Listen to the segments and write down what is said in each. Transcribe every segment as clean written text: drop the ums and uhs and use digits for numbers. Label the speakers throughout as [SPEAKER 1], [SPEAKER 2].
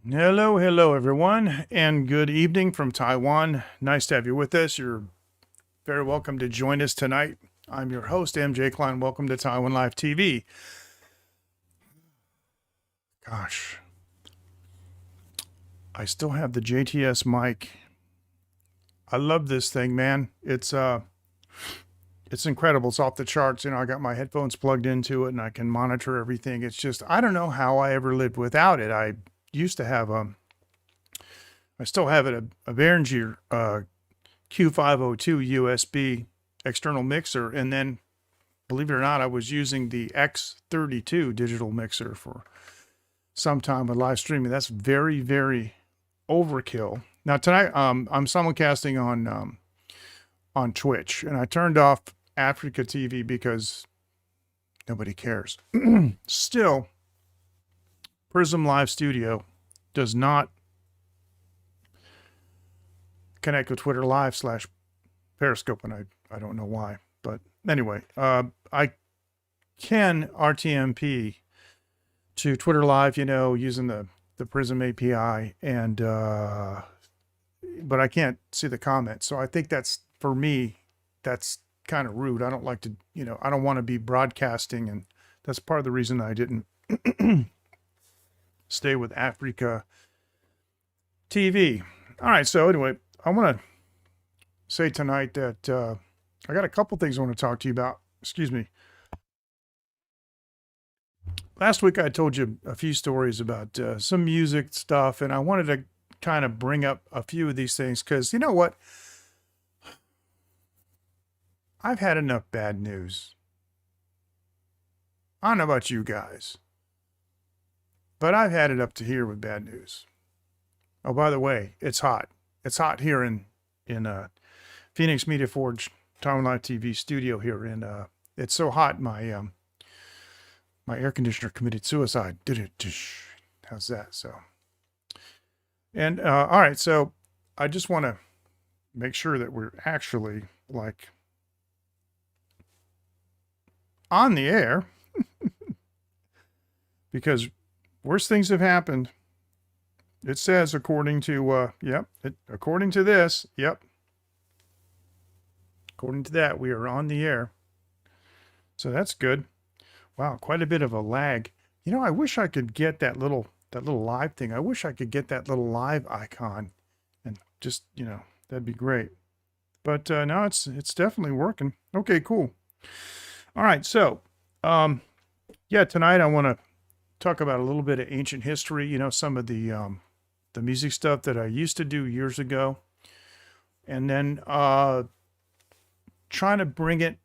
[SPEAKER 1] Hello, hello, everyone, and good evening from Taiwan. Nice to have you with us. You're very welcome to join us tonight. I'm your host, MJ Klein. Welcome to Taiwan Live TV. Gosh, I still have the JTS mic. I love this thing, man. It's incredible. It's off the charts. I got my headphones plugged into it, and I can monitor everything. It's just I don't know how I ever lived without it. I used to have I still have it a Behringer Q502 USB external mixer, and then believe it or not, I was using the X32 digital mixer for some time with live streaming. That's very, very overkill. Now tonight, I'm simulcasting on Twitch, and I turned off Africa TV because nobody cares. Still, Prism Live Studio does not connect with Twitter Live slash Periscope, and I don't know why. But anyway, I can RTMP to Twitter Live, using the Prism API, and but I can't see the comments. So I think that's, for me, that's kind of rude. I don't like to, I don't want to be broadcasting, and that's part of the reason I didn't stay with Africa TV. All right, so anyway, I want to say tonight that I got a couple things I want to talk to you about. Excuse me. Last week I told you a few stories about some music stuff, and I wanted to kind of bring up a few of these things because you know what? I've had enough bad news. I don't know about you guys, but I've had it up to here with bad news. Oh, by the way, it's hot. It's hot here in Phoenix Media Forge Taiwan Live TV studio here, and it's so hot my my air conditioner committed suicide. How's that? So, and all right, so I just want to make sure that we're actually like on the air because worse things have happened. It says, according to, according to this, according to that, we are on the air. So that's good. Wow, quite a bit of a lag. I wish I could get that little live thing. I wish I could get that little live icon, and just, that'd be great. But now it's definitely working. Okay, cool. All right, so, tonight I want to talk about a little bit of ancient history. Some of the music stuff that I used to do years ago, and then trying to bring it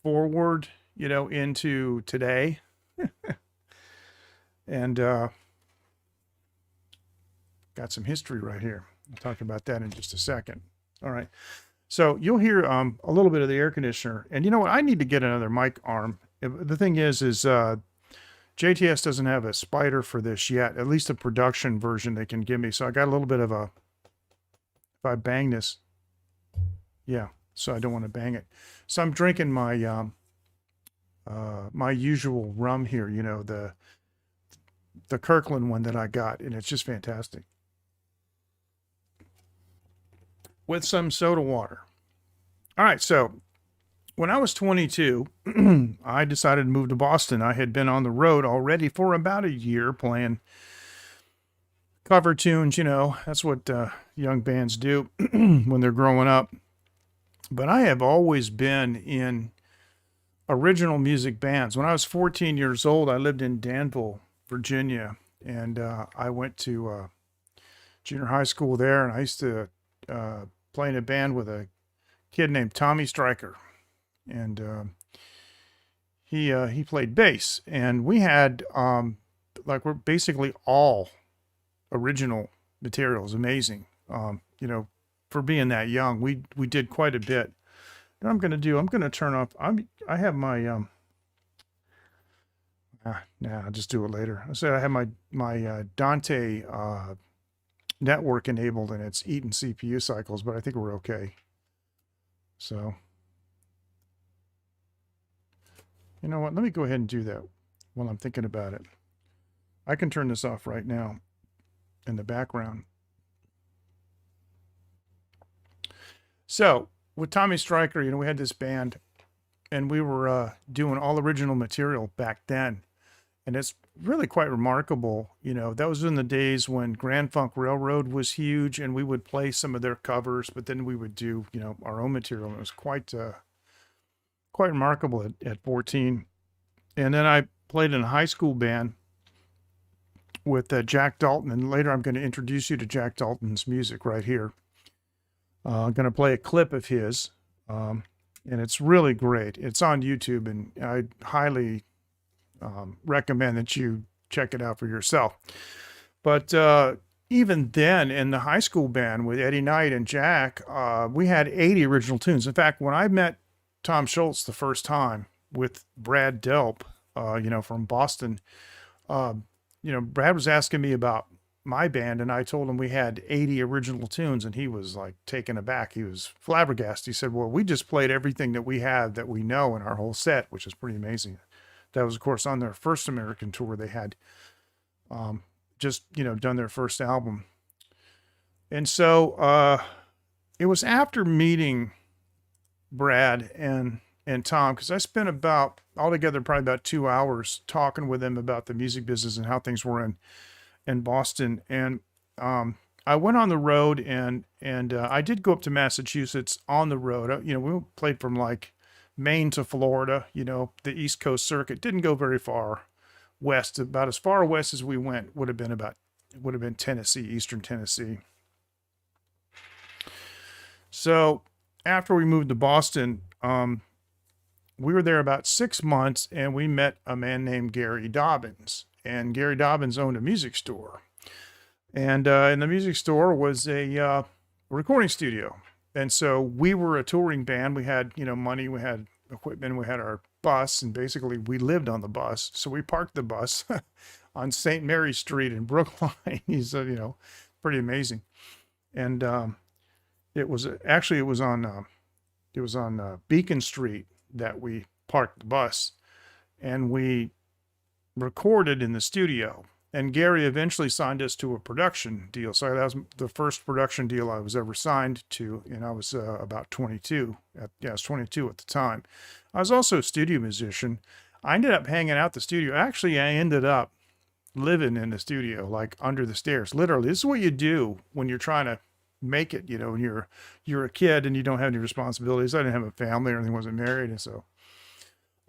[SPEAKER 1] forward, into today. And got some history right here. I'll talk about that in just a second. All right. So you'll hear a little bit of the air conditioner. And you know what? I need to get another mic arm. The thing is JTS doesn't have a spider for this yet, at least a production version they can give me. So I got a little bit of a, if I bang this, yeah, so I don't want to bang it. So I'm drinking my my usual rum here, the Kirkland one that I got, and it's just fantastic. With some soda water. All right, so when I was 22, I decided to move to Boston. I had been on the road already for about a year playing cover tunes, that's what young bands do when they're growing up. But I have always been in original music bands. When I was 14 years old, I lived in Danville, Virginia, and I went to junior high school there, and I used to play in a band with a kid named Tommy Stryker, and he played bass, and we had we're basically all original materials. Amazing, for being that young. We did quite a bit. What I'm gonna turn off. I have my I'll just do it later. I said I have my Dante network enabled, and it's eating CPU cycles, but I think we're okay. So, you know what? Let me go ahead and do that while I'm thinking about it. I can turn this off right now. in the background. So with Tommy Stryker, we had this band, and we were doing all original material back then. And it's really quite remarkable. That was in the days when Grand Funk Railroad was huge, and we would play some of their covers, but then we would do, our own material. And it was quite remarkable at 14. And then I played in a high school band with Jac Dalton, and later I'm going to introduce you to Jac Dalton's music right here. I'm going to play a clip of his, and it's really great. It's on YouTube, and I highly recommend that you check it out for yourself. But even then, in the high school band with Eddie Knight and Jack, we had 80 original tunes. In fact, when I met Tom Schultz the first time with Brad Delp, from Boston, Brad was asking me about my band, and I told him we had 80 original tunes, and he was like taken aback. He was flabbergasted. He said, well, we just played everything that we have that we know in our whole set, which is pretty amazing. That was, of course, on their first American tour. They had just, done their first album. And so it was after meeting Brad and Tom, because I spent altogether probably about 2 hours talking with them about the music business and how things were in Boston. And I went on the road, and I did go up to Massachusetts on the road. We played from like Maine to Florida, the East Coast circuit. Didn't go very far west. About as far west as we went would have been Tennessee, Eastern Tennessee. So after we moved to Boston, we were there about 6 months, and we met a man named Gary Dobbins. And Gary Dobbins owned a music store. And in the music store was a recording studio. And so we were a touring band. We had, money, we had equipment, we had our bus, and basically we lived on the bus. So we parked the bus on St. Mary Street in Brookline. He's, pretty amazing. And it was on Beacon Street that we parked the bus, and we recorded in the studio. And Gary eventually signed us to a production deal. So that was the first production deal I was ever signed to, and I was about 22. I was 22 at the time. I was also a studio musician. I ended up hanging out the studio. Actually, I ended up living in the studio, like under the stairs. Literally, this is what you do when you're trying to make it. When you're a kid and you don't have any responsibilities. I didn't have a family or anything. Wasn't married, and so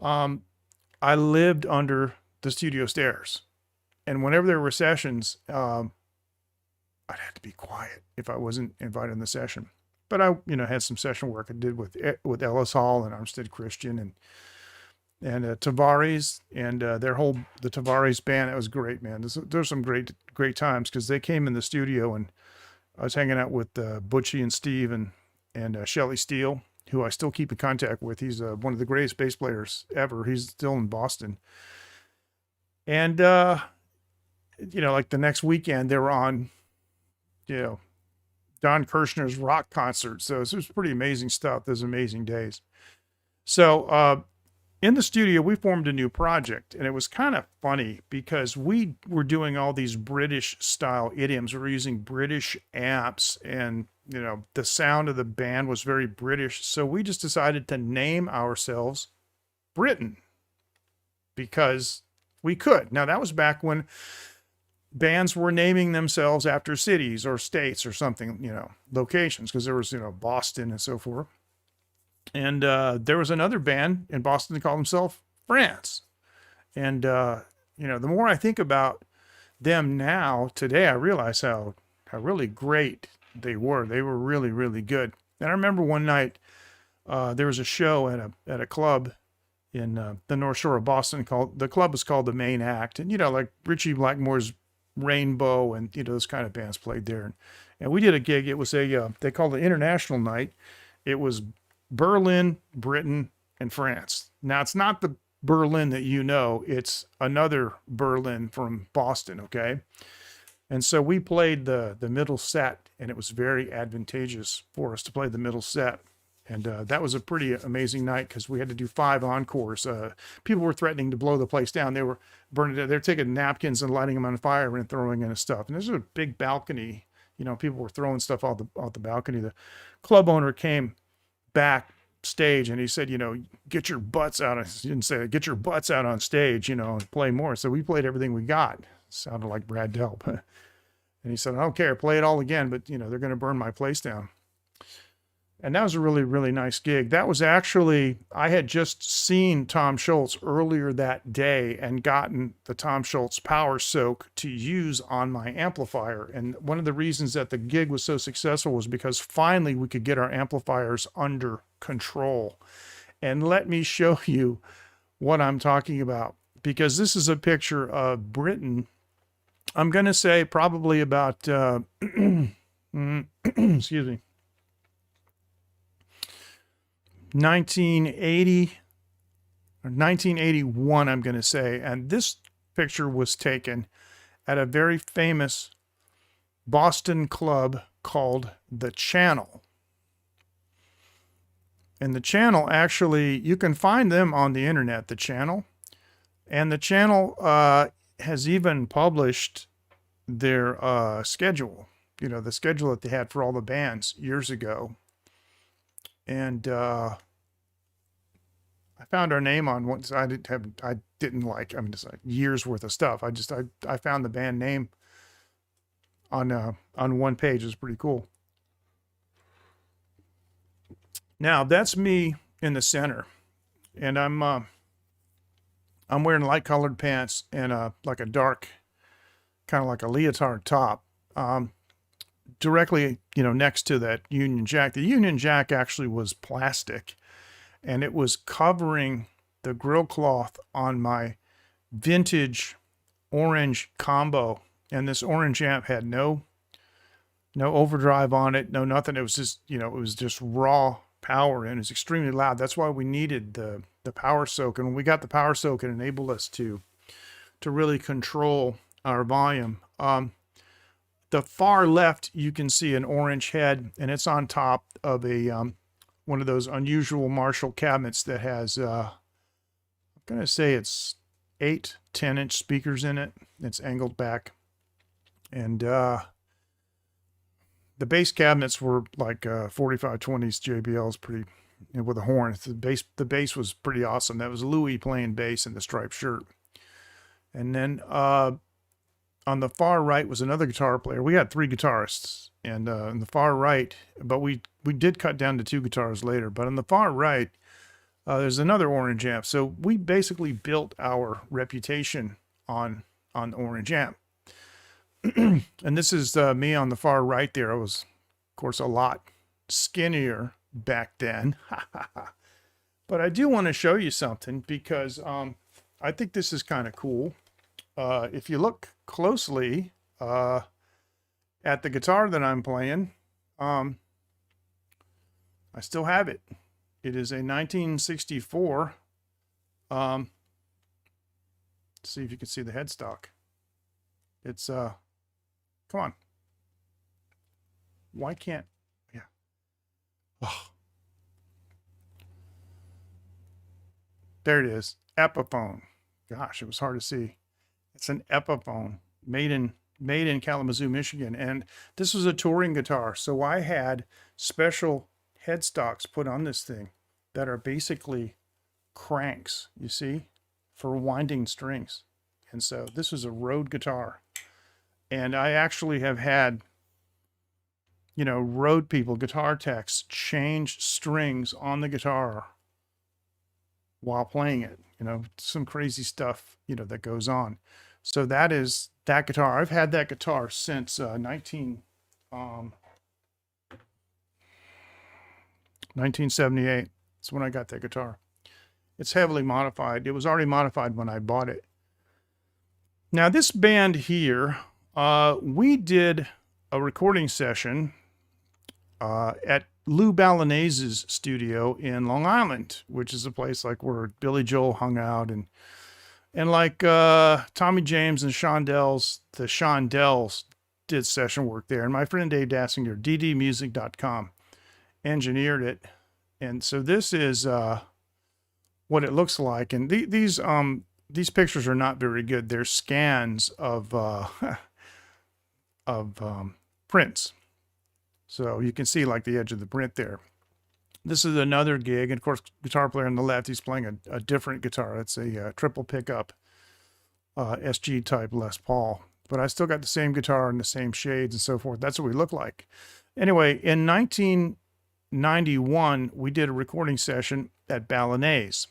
[SPEAKER 1] I lived under the studio stairs. And whenever there were sessions, I'd have to be quiet if I wasn't invited in the session. But I, had some session work I did with Ellis Hall and Armstead Christian and Tavares and the Tavares band. That was great, man. There's some great times, because they came in the studio, and I was hanging out with Butchie and Steve and Shelly Steele, who I still keep in contact with. He's one of the greatest bass players ever. He's still in Boston. And like the next weekend, they were on, Don Kirshner's rock concert. So it was pretty amazing stuff. Those amazing days. So in the studio, we formed a new project, and it was kind of funny because we were doing all these British style idioms. We were using British amps, and, the sound of the band was very British. So we just decided to name ourselves Britain because we could. Now, that was back when bands were naming themselves after cities or states or something, locations, because there was, Boston and so forth. And there was another band in Boston that called themselves France. And, the more I think about them now, today, I realize how really great they were. They were really, really good. And I remember one night, there was a show at a club in the North Shore of Boston. The club was called The Main Act. And, like Richie Blackmore's Rainbow and, those kind of bands played there. And we did a gig. It was they called it International Night. It was Berlin, Britain, and France. Now, it's not the Berlin that it's another Berlin from Boston, okay? And so we played the middle set, and it was very advantageous for us to play the middle set. And that was a pretty amazing night because we had to do 5 encores. People were threatening to blow the place down. They were burning it. They were taking napkins and lighting them on fire and throwing in stuff. And this was a big balcony. You know, people were throwing stuff out the balcony. The club owner came backstage and he said, you know, get your butts out. He didn't say, get your butts out on stage, you know, and play more. So we played everything we got. Sounded like Brad Delp. And he said, I don't care, play it all again, but, you know, they're going to burn my place down. And that was a really, really nice gig. That was actually, I had just seen Tom Schultz earlier that day and gotten the Tom Schultz Power Soak to use on my amplifier. And one of the reasons that the gig was so successful was because finally we could get our amplifiers under control. And let me show you what I'm talking about, because this is a picture of Britain. I'm going to say probably about, excuse me, 1980 or 1981, I'm going to say. And this picture was taken at a very famous Boston club called The Channel. And The Channel, actually, you can find them on the internet, The Channel. And The Channel has even published their schedule, you know, the schedule that they had for all the bands years ago. And I found our name on one. I didn't like. I mean, just like years worth of stuff. I found the band name on one page. It was pretty cool. Now that's me in the center, and I'm wearing light colored pants and like a dark, kind of like a leotard top. Directly, you know, next to that Union Jack. The Union Jack actually was plastic, and it was covering the grill cloth on my vintage orange combo. And this orange amp had no overdrive on it, no nothing. It was just, you know, it was just raw power, and it was extremely loud. That's why we needed the Power Soak. And when we got the Power Soak, it enabled us to really control our volume. The far left, you can see an orange head, and it's on top of a one of those unusual Marshall cabinets that has, I'm going to say it's 8 10-inch speakers in it. It's angled back. And the bass cabinets were like 4520s JBLs, pretty, you know, with a horn. The bass was pretty awesome. That was Louis playing bass in the striped shirt. And then on the far right was another guitar player. We had 3 guitarists, and in the far right, but we did cut down to 2 guitars later. But on the far right, there's another orange amp. So we basically built our reputation on the orange amp. And this is me on the far right there. I was, of course, a lot skinnier back then. But I do want to show you something, because I think this is kind of cool. If you look closely at the guitar that I'm playing, I still have it. It is a 1964. Let's see if you can see the headstock. It's come on. Why can't, yeah. Oh. There it is. Epiphone. Gosh, it was hard to see. It's an Epiphone made in Kalamazoo, Michigan. And this was a touring guitar. So I had special headstocks put on this thing that are basically cranks, you see, for winding strings. And so this is a Rode guitar. And I actually have had, you know, Rode people, guitar techs, change strings on the guitar while playing it. You know, some crazy stuff, you know, that goes on. So that is that guitar. I've had that guitar since 1978. That's when I got that guitar. It's heavily modified. It was already modified when I bought it. Now this band here, we did a recording session at Lou Balanese's studio in Long Island, which is a place like where Billy Joel hung out, and like Tommy James and the Shondells did session work there. And my friend Dave Dassinger, ddmusic.com, engineered it. And so this is what it looks like. And these pictures are not very good. They're scans of prints. So you can see like the edge of the print there. This is another gig, and of course, guitar player on the left, he's playing a different guitar. It's a triple pickup SG type Les Paul. But I still got the same guitar and the same shades and so forth. That's what we look like. Anyway, in 1991, we did a recording session at Balinese.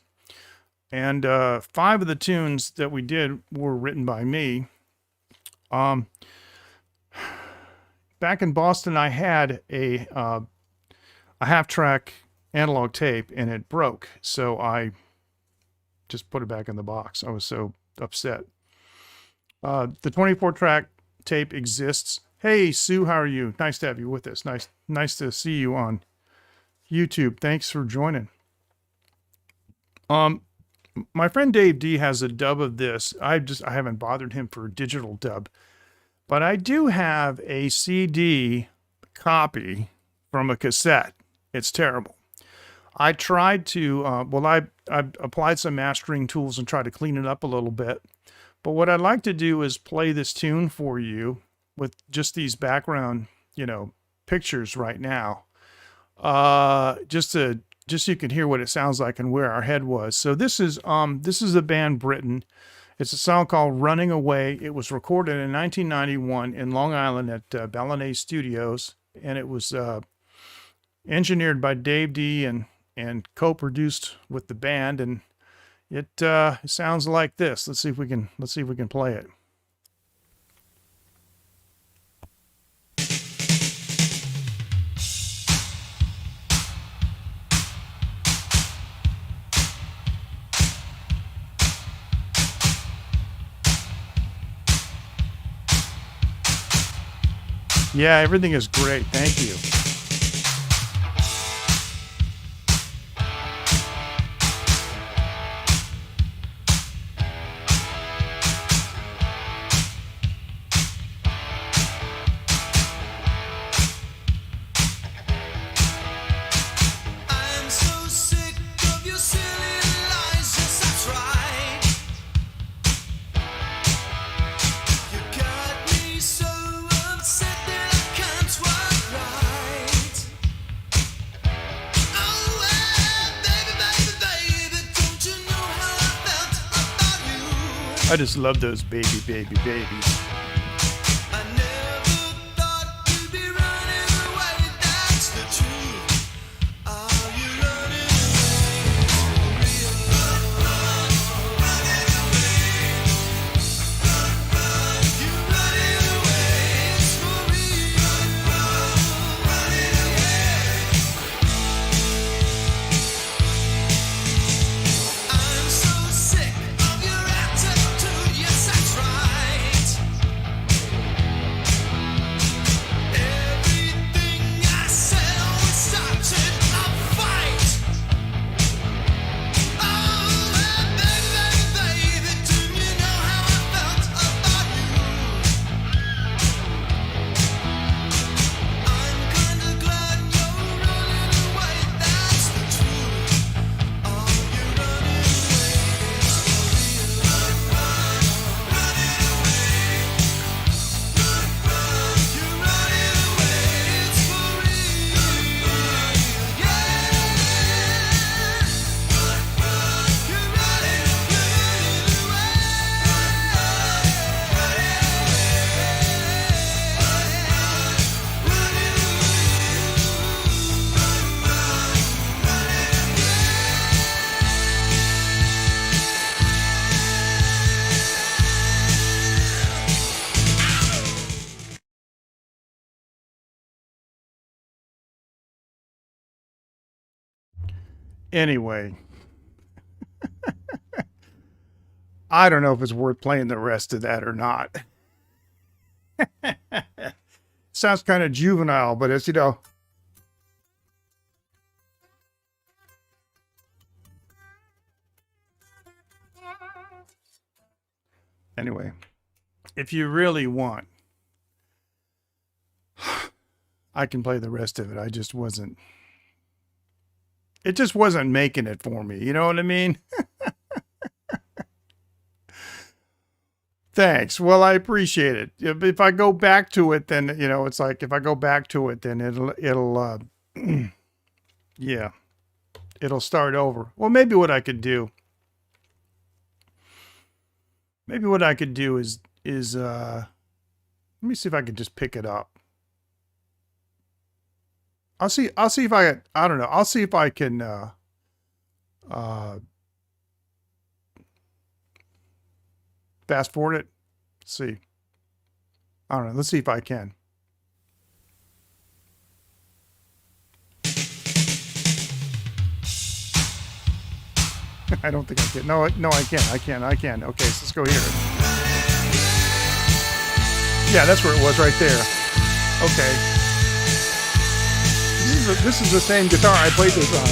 [SPEAKER 1] And 5 of the tunes that we did were written by me. Back in Boston, I had a half-track analog tape, and it broke. So I just put it back in the box. I was so upset. The 24-track tape exists. Hey, Sue, how are you? Nice to have you with us. Nice to see you on YouTube. Thanks for joining. My friend Dave D has a dub of this. I haven't bothered him for a digital dub, but I do have a CD copy from a cassette. It's terrible. I tried to, I applied some mastering tools and tried to clean it up a little bit. But what I'd like to do is play this tune for you with just these background, pictures right now. Just so you can hear what it sounds like and where our head was. So this is the band Britain. It's a song called Running Away. It was recorded in 1991 in Long Island at Balinese Studios, and it was engineered by Dave D and co-produced with the band, and it sounds like this. Let's see if we can play it. Yeah, everything is great. Thank you. I just love those baby babies. Anyway, I don't know if it's worth playing the rest of that or not. Sounds kind of juvenile, but it's, Anyway, if you really want, I can play the rest of it. I just wasn't It just wasn't making it for me. You know what I mean? Thanks. Well, I appreciate it. If I go back to it, then, it's like if I go back to it, then yeah, it'll start over. Well, maybe what I could do is, let me see if I can just pick it up. I'll see if I don't know. I'll see if I can, uh, fast forward it. Let's see. I don't know. Let's see if I can. I don't think I can. No, I can. I can. Okay, so let's go here. Yeah, that's where it was right there. Okay. This is the same guitar I played this on.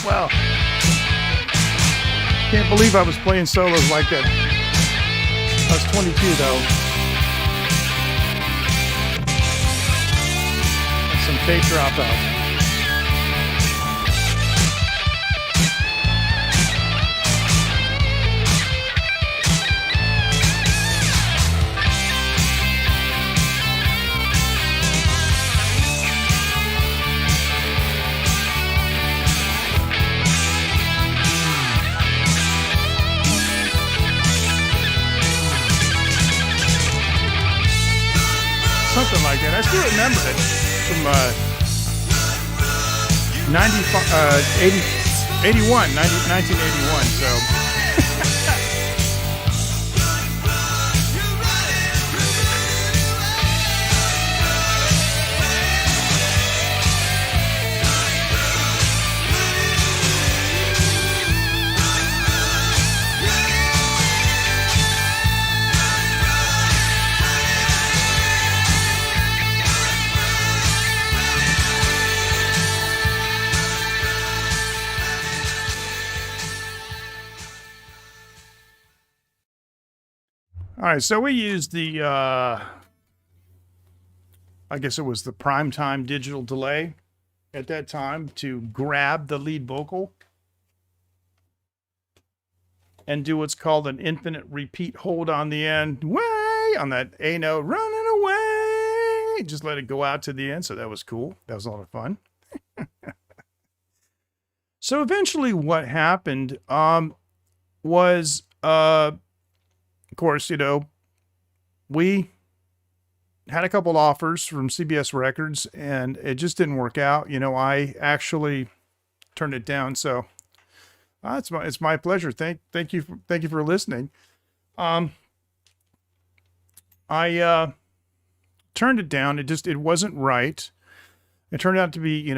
[SPEAKER 1] Wow. Can't believe I was playing solos like that. I was 22 though. And some tape dropout. Something like that. I still remember it from 1981. So all right, so we used the, I guess it was the primetime digital delay at that time to grab the lead vocal and do what's called an infinite repeat hold on the end, way on that A note, running away. Just let it go out to the end. So that was cool. That was a lot of fun. So eventually what happened was, of course, we had a couple offers from CBS Records and it just didn't work out. I actually turned it down. So it's my pleasure. Thank you for listening. I turned it down. It wasn't right. It turned out to be,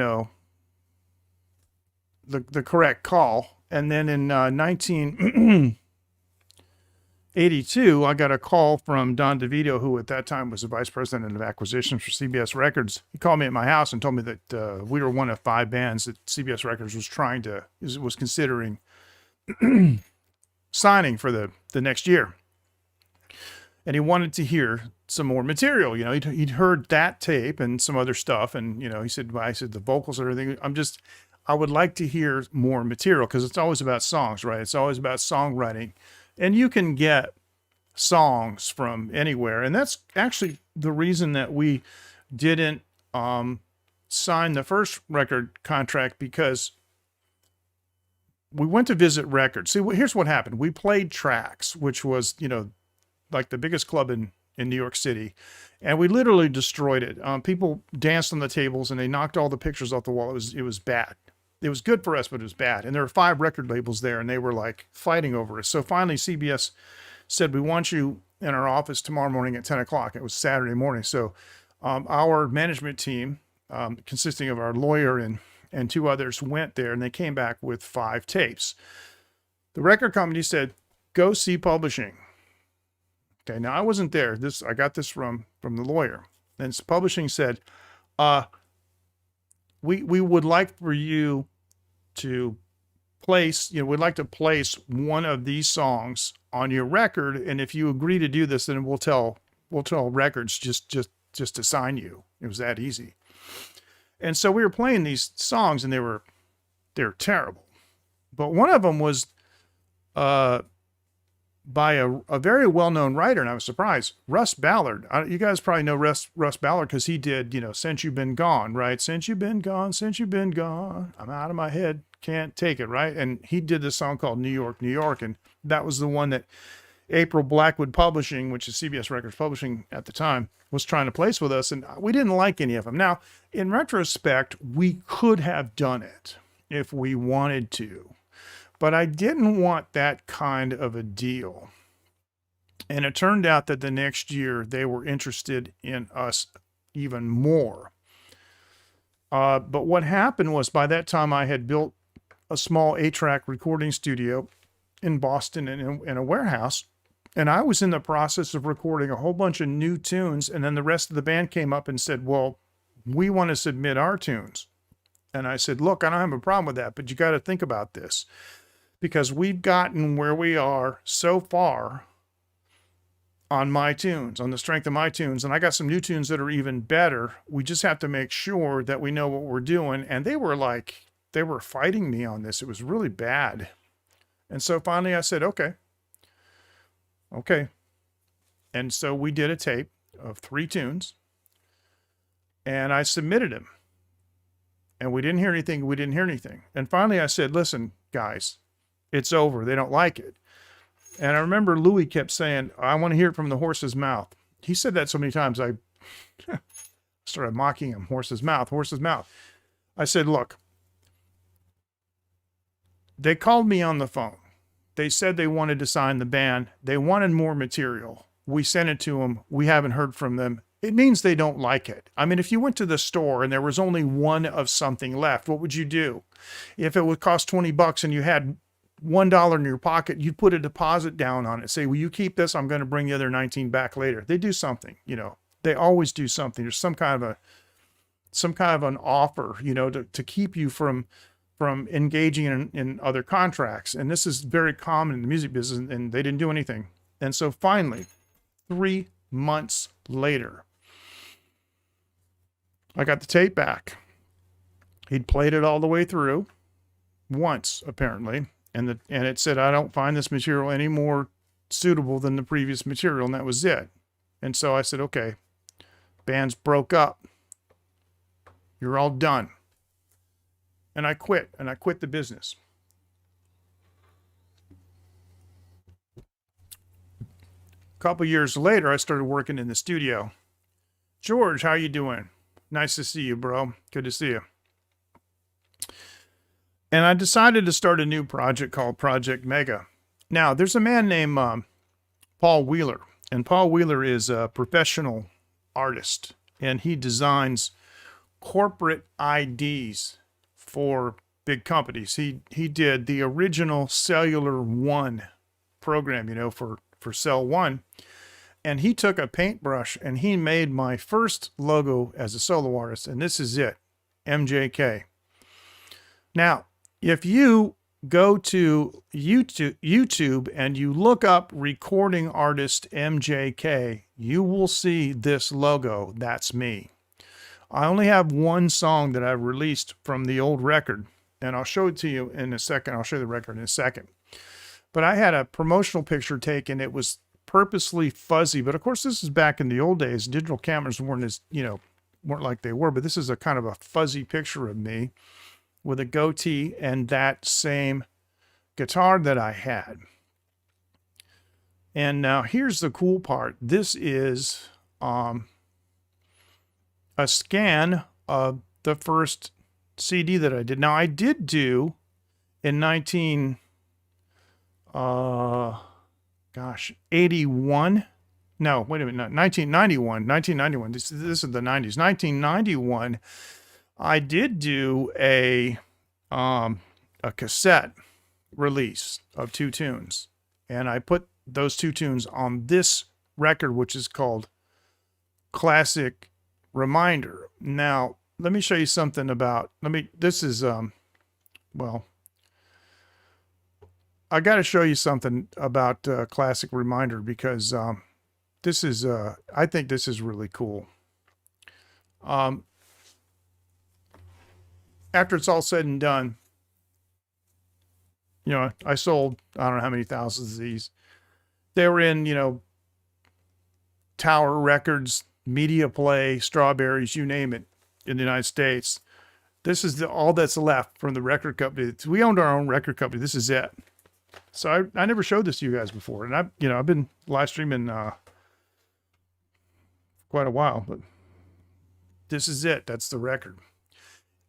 [SPEAKER 1] the correct call. And then in 1982, I got a call from Don DeVito, who at that time was the vice president of acquisitions for CBS Records. He called me at my house and told me that we were one of 5 bands that CBS Records was considering signing for the next year. And he wanted to hear some more material. He'd heard that tape and some other stuff. And, I said the vocals and everything. I would like to hear more material because it's always about songs, right? It's always about songwriting. And you can get songs from anywhere. And that's actually the reason that we didn't sign the first record contract, because we went to Visit Records. See, here's what happened. We played Tracks, which was, like the biggest club in New York City. And we literally destroyed it. People danced on the tables and they knocked all the pictures off the wall. It was bad. It was good for us, but it was bad. And there were 5 record labels there and they were like fighting over us. So finally CBS said, we want you in our office tomorrow morning at 10 o'clock. It was Saturday morning. So our management team, consisting of our lawyer and 2 others, went there and they came back with 5 tapes. The record company said, go see publishing. Okay, now I wasn't there. I got this from the lawyer. And publishing said, we would like for you to place, we'd like to place one of these songs on your record. And if you agree to do this, then we'll tell records just to sign you. It was that easy. And so we were playing these songs and they were terrible. But one of them was by a very well-known writer, and I was surprised, Russ Ballard. You guys probably know Russ Ballard because he did, Since You've Been Gone, right? Since you've been gone, I'm out of my head, can't take it, right? And he did this song called New York, New York, and that was the one that April Blackwood Publishing, which is CBS Records Publishing at the time, was trying to place with us, and we didn't like any of them. Now, in retrospect, we could have done it if we wanted to. But I didn't want that kind of a deal. And it turned out that the next year they were interested in us even more. But what happened was by that time I had built a small 8-track recording studio in Boston in a warehouse. And I was in the process of recording a whole bunch of new tunes. And then the rest of the band came up and said, well, we want to submit our tunes. And I said, look, I don't have a problem with that, but you got to think about this. Because we've gotten where we are so far on my tunes, on the strength of my tunes. And I got some new tunes that are even better. We just have to make sure that we know what we're doing. And they were fighting me on this. It was really bad. And so finally I said, okay. And so we did a tape of 3 tunes and I submitted them. And we didn't hear anything. And finally I said, listen, guys, it's over. They don't like it. And I remember Louis kept saying, I want to hear it from the horse's mouth. He said that so many times. I started mocking him. Horse's mouth, horse's mouth. I said, look, they called me on the phone. They said they wanted to sign the band. They wanted more material. We sent it to them. We haven't heard from them. It means they don't like it. I mean, if you went to the store and there was only one of something left, what would you do? If it would cost $20 and you had $1 in your pocket, you'd put a deposit down on it. Say, will you keep this? I'm going to bring the other 19 back later. They do something, they always do something. There's some kind of an offer, to keep you from engaging in other contracts. And this is very common in the music business, and they didn't do anything. And so finally, 3 months later, I got the tape back. He'd played it all the way through once, apparently. And it said, I don't find this material any more suitable than the previous material. And that was it. And so I said, okay, bands broke up. You're all done. And I quit the business. A couple years later, I started working in the studio. George, how you doing? Nice to see you, bro. Good to see you. And I decided to start a new project called Project Mega. Now, there's a man named Paul Wheeler, and Paul Wheeler is a professional artist, and he designs corporate IDs for big companies. He did the original Cellular One program, for Cell One, and he took a paintbrush and he made my first logo as a solo artist, and this is it, MJK. Now, if you go to YouTube and you look up recording artist MJK, you will see this logo. That's me. I only have one song that I've released from the old record, and I'll show it to you in a second. I'll show you the record in a second. But I had a promotional picture taken. It was purposely fuzzy, but of course this is back in the old days. Digital cameras weren't like they were, but this is a kind of a fuzzy picture of me with a goatee and that same guitar that I had. And now here's the cool part. This is a scan of the first CD that I did. Now I did do in 81. No, wait a minute, 1991. This is the 90s. 1991. I did do a cassette release of 2 tunes, and I put those 2 tunes on this record, which is called Classic Reminder. Now, let me show you something about, this is, I got to show you something about Classic Reminder because this is, I think this is really cool. Um, After it's all said and done, you know, I sold, I don't know how many thousands of these. They were in, you know, Tower Records, Media Play, Strawberries, you name it, in the United States. This is all that's left from the record company. We owned our own record company. This is it. So I never showed this to you guys before. And I've been live streaming quite a while, but this is it. That's the record.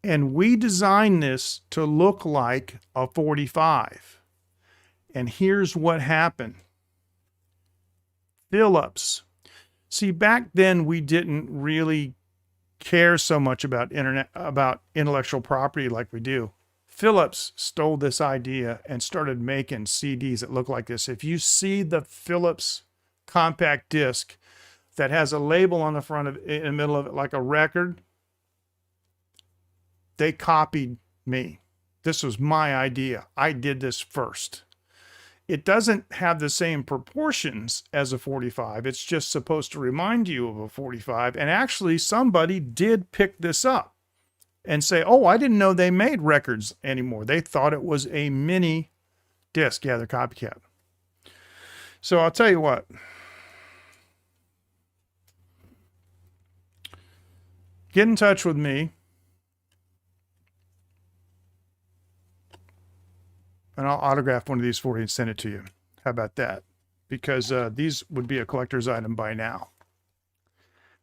[SPEAKER 1] And we designed this to look like a 45. And here's what happened. Philips. See, back then we didn't really care so much about intellectual property like we do. Philips stole this idea and started making CDs that look like this. If you see the Philips compact disc that has a label on the front of it, in the middle of it, like a record, they copied me. This was my idea. I did this first. It doesn't have the same proportions as a 45. It's just supposed to remind you of a 45. And actually, somebody did pick this up and say, oh, I didn't know they made records anymore. They thought it was a mini disc. Yeah, they're copycat. So I'll tell you what. Get in touch with me. And I'll autograph one of these for you and send it to you. How about that? Because these would be a collector's item by now.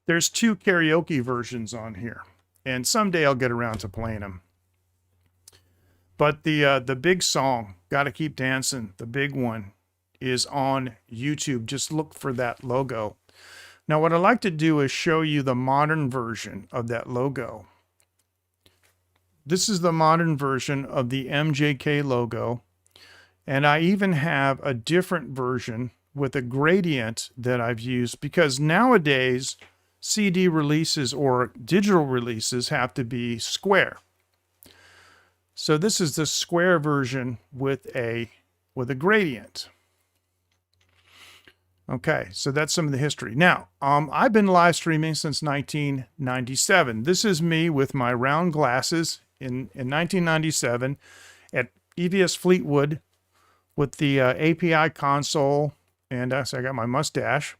[SPEAKER 1] There's 2 karaoke versions on here. And someday I'll get around to playing them. But the big song, Gotta Keep Dancing, the big one, is on YouTube. Just look for that logo. Now, what I'd like to do is show you the modern version of that logo. This is the modern version of the MJK logo. And I even have a different version with a gradient that I've used because nowadays CD releases or digital releases have to be square. So this is the square version with a gradient. Okay, so that's some of the history. Now, I've been live streaming since 1997. This is me with my round glasses in 1997 at EVS Fleetwood with the API console, and so I got my mustache.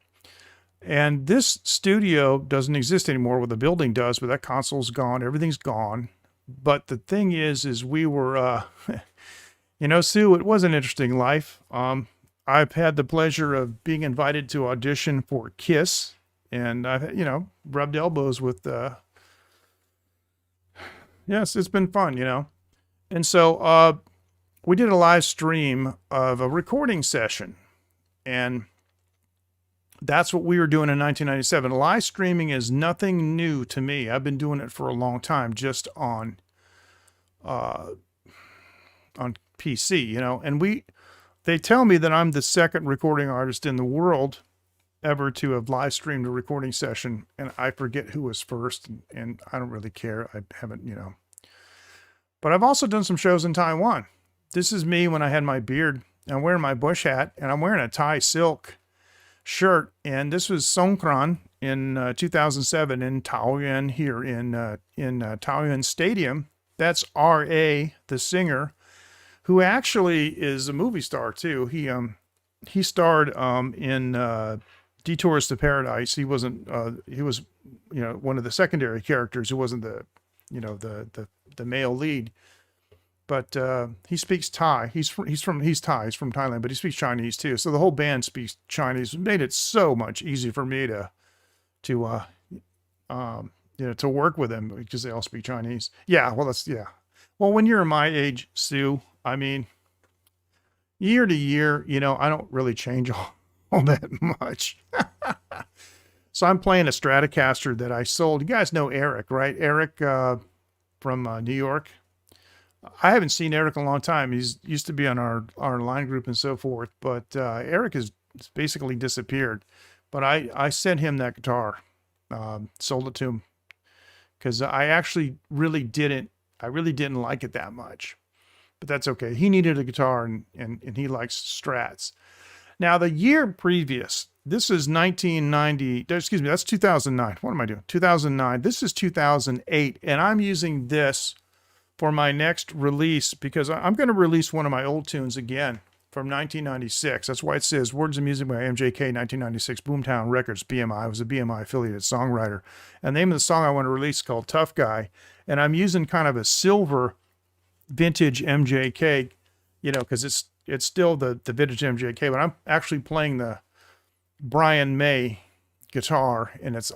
[SPEAKER 1] And this studio doesn't exist anymore. Well, the building does, but that console's gone. Everything's gone. But the thing is we were, you know, Sue, it was an interesting life. I've had the pleasure of being invited to audition for KISS, and I've, you know, rubbed elbows with, yes, it's been fun, you know. And so we did a live stream of a recording session, and that's what we were doing in 1997. Live streaming is nothing new to me. I've been doing it for a long time, just on PC, you know. And they tell me that I'm the second recording artist in the world ever to have live streamed a recording session, and I forget who was first, and I don't really care. I haven't, you know. But I've also done some shows in Taiwan. This is me when I had my beard. I'm wearing my bush hat, and I'm wearing a Thai silk shirt. And this was Songkran in 2007 in Taoyuan here in Taoyuan Stadium. That's R.A., the singer, who actually is a movie star too. He starred in Detours to Paradise. He wasn't. He was, you know, one of the secondary characters who wasn't the, you know, the male lead. But he speaks Thai. He's Thai. He's from Thailand, but he speaks Chinese too. So the whole band speaks Chinese. It made it so much easier for me to you know, to work with them because they all speak Chinese. Yeah, well, yeah. Well, when you're my age, Sue, I mean, year to year, you know, I don't really change all that much. So I'm playing a Stratocaster that I sold. You guys know Eric, right? Eric from New York. I haven't seen Eric in a long time. He's used to be on our line group and so forth, but Eric has basically disappeared. But I sent him that guitar, sold it to him, because I really didn't like it that much. but that's okay. He needed a guitar, and he likes Strats. Now, the year previous, this is 1990, excuse me, that's 2009. What am I doing? 2009. This is 2008, and I'm using this for my next release because I'm going to release one of my old tunes again from 1996. That's why it says Words and Music by MJK, 1996, Boomtown Records, BMI. I was a BMI affiliated songwriter. And the name of the song I want to release is called Tough Guy. And I'm using kind of a silver vintage MJK, you know, because it's still the vintage MJK, but I'm actually playing the Brian May guitar, and it's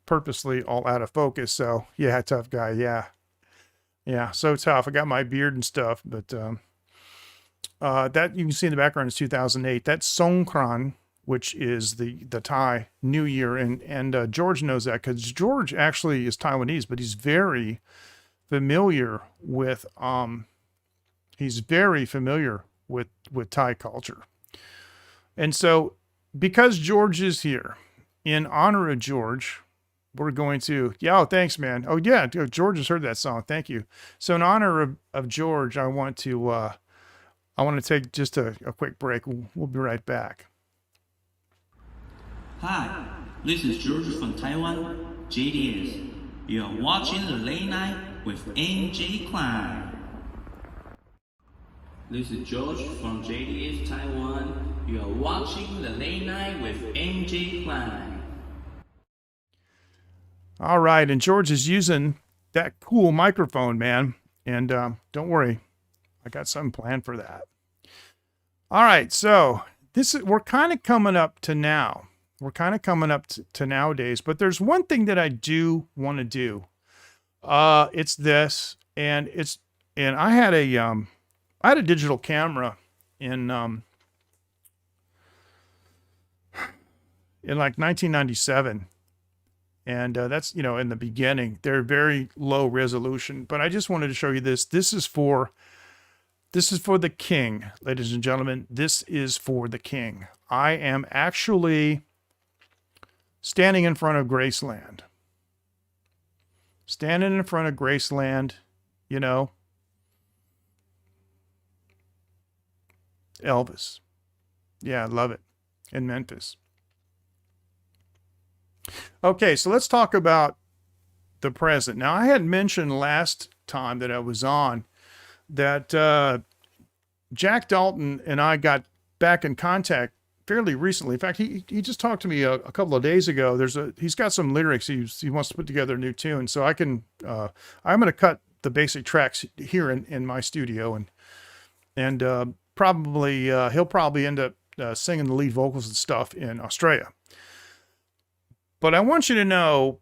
[SPEAKER 1] purposely all out of focus. So yeah, Tough Guy. Yeah, so tough. I got my beard and stuff, but that you can see in the background is 2008. That's Songkran, which is the Thai New Year, and George knows that because George actually is Taiwanese, but he's very familiar with with Thai culture. And so because George is here, in honor of George, we're going to, thanks, man. Oh yeah, George has heard that song. Thank you. So in honor of George, I want to take just a quick break. We'll be right back.
[SPEAKER 2] Hi, this is George from Taiwan, JDS. You're watching the Late Night with NJ Klein. This is George from JDS Taiwan. You're watching the Late Night with NJ Klein.
[SPEAKER 1] All right, and George is using that cool microphone, man. And don't worry, I got something planned for that. All right, so we're kind of coming up to now. We're kind of coming up to nowadays, but there's one thing that I do want to do. It's this, and I had a digital camera in like 1997. And that's, in the beginning, they're very low resolution, but I just wanted to show you this. This is for the king, ladies and gentlemen. This is for the king. I am actually standing in front of Graceland. Standing in front of Graceland, Elvis. Yeah, I love it. In Memphis. Okay, so let's talk about the present. Now, I had mentioned last time that I was on that Jac Dalton and I got back in contact fairly recently. In fact, he just talked to me a couple of days ago. He's got some lyrics. He wants to put together a new tune, so I'm going to cut the basic tracks here in my studio, and probably he'll probably end up singing the lead vocals and stuff in Australia. But I want you to know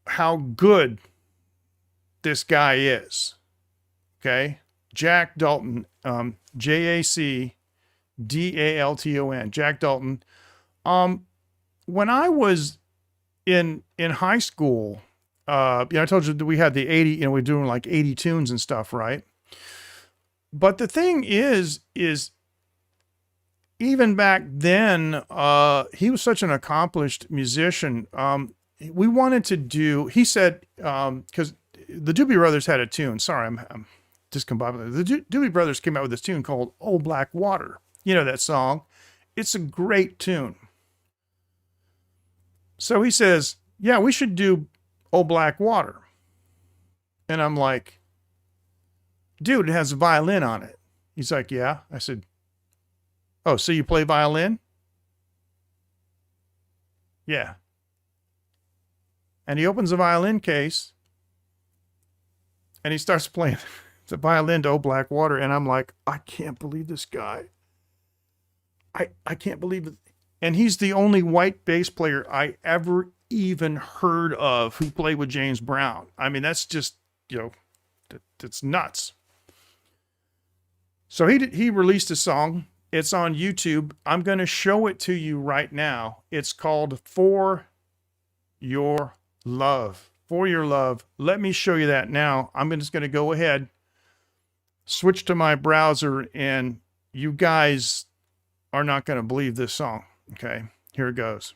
[SPEAKER 1] how good this guy is. Okay? Jac Dalton, Jacdalton, Jac Dalton. When I was in high school, I told you that we had the 80, we're doing like 80 tunes and stuff, right? But the thing is even back then, he was such an accomplished musician. We wanted to do, he said, because the Doobie Brothers had a tune. Sorry, I'm discombobulated. The Doobie Brothers came out with this tune called "Old Black Water." You know that song? It's a great tune. So he says, yeah, we should do "Old Black Water." And I'm like, dude, it has a violin on it. He's like, yeah. I said, oh, so you play violin? Yeah. And he opens a violin case and he starts playing the violin to "Old Black Water." And I'm like, I can't believe this guy. I can't believe it. And he's the only white bass player I ever even heard of who played with James Brown. I mean, that's just, that's nuts. So he released a song. It's on YouTube. I'm going to show it to you right now. It's called For Your Love. For Your Love. Let me show you that now. I'm just going to go ahead, switch to my browser, and you guys are not going to believe this song. Okay, here it goes.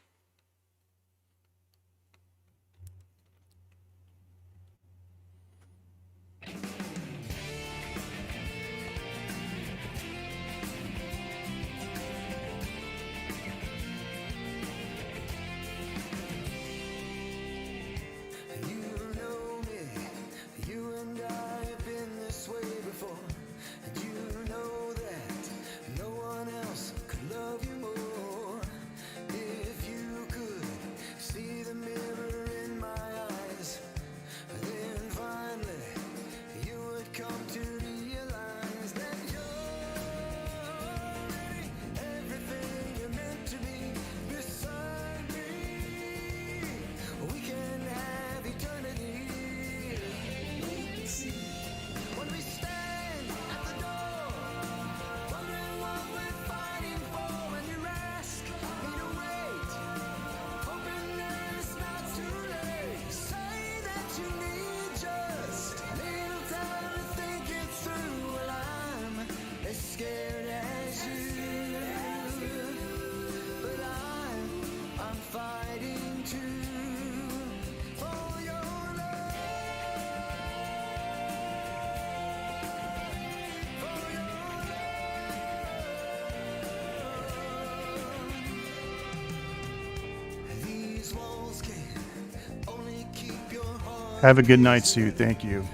[SPEAKER 1] Have a good night, Sue. Thank you.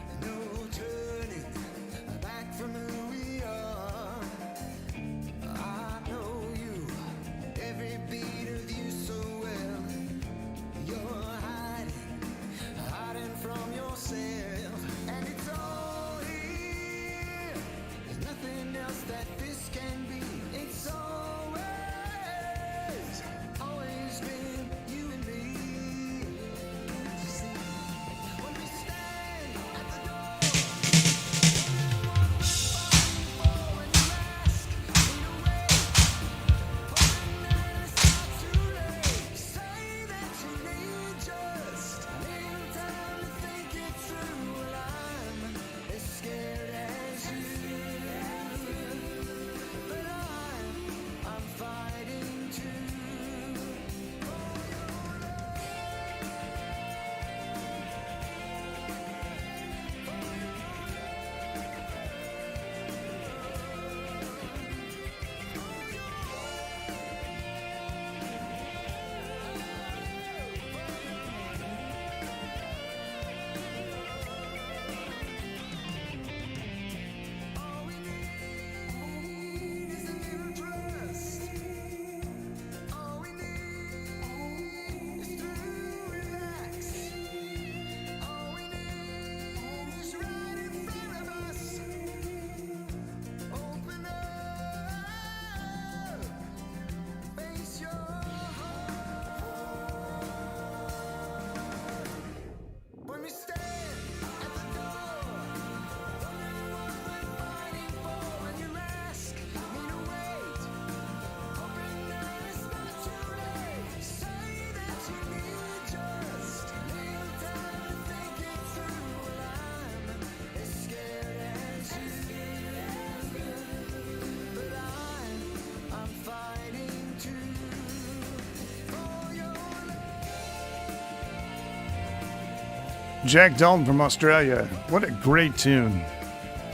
[SPEAKER 1] Jac Dalton from Australia. What a great tune.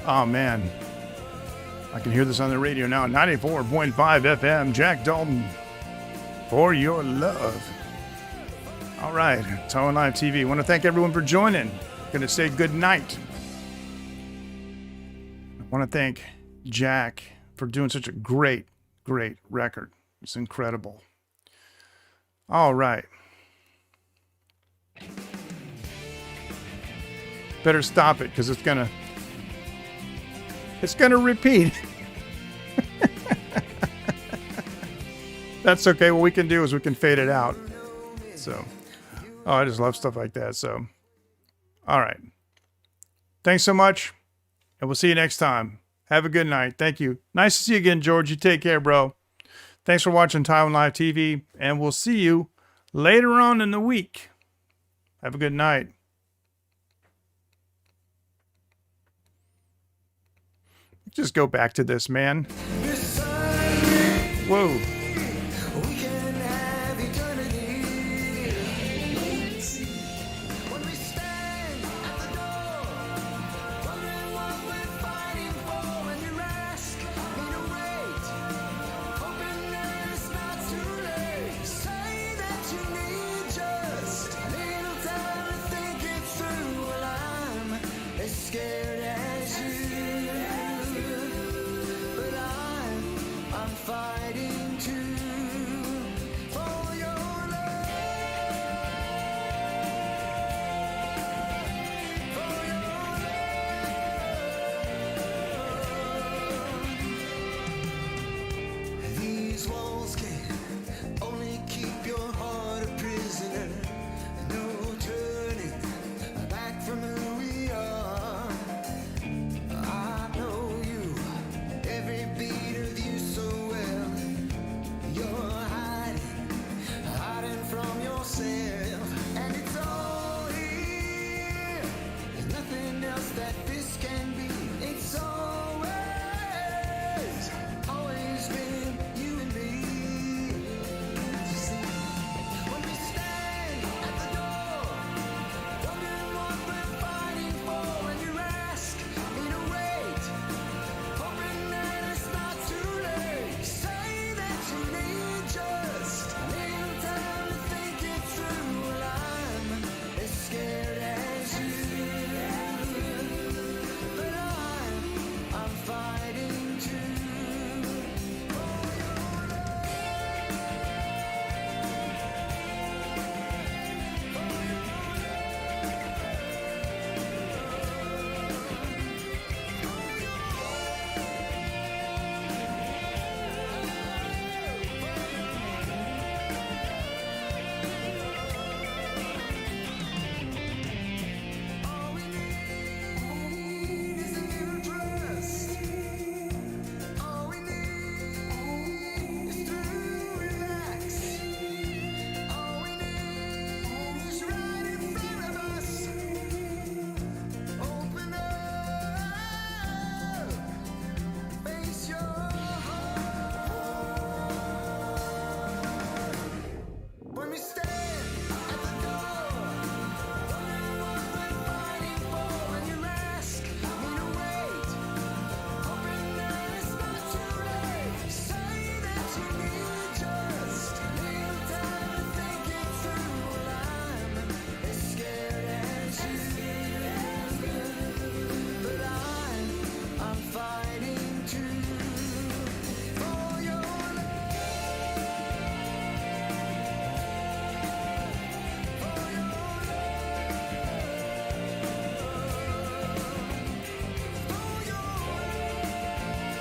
[SPEAKER 1] Oh, man. I can hear this on the radio now. 94.5 FM. Jac Dalton, For Your Love. All right. Taiwan Live TV. I want to thank everyone for joining. Going to say good night. I want to thank Jac for doing such a great record. It's incredible. All right. Better stop it because it's gonna repeat. That's okay. What we can do is we can fade it out. So, I just love stuff like that. So, all right. Thanks so much, and we'll see you next time. Have a good night. Thank you. Nice to see you again, George. You take care, bro. Thanks for watching Taiwan Live TV, and we'll see you later on in the week. Have a good night. Just go back to this, man. Whoa.
[SPEAKER 3] Your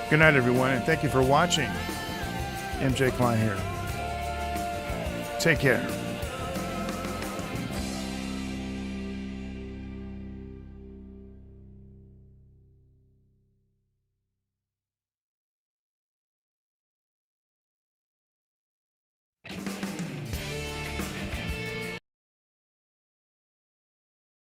[SPEAKER 1] Good night, everyone, and thank you for watching. MJ Klein here. Take care.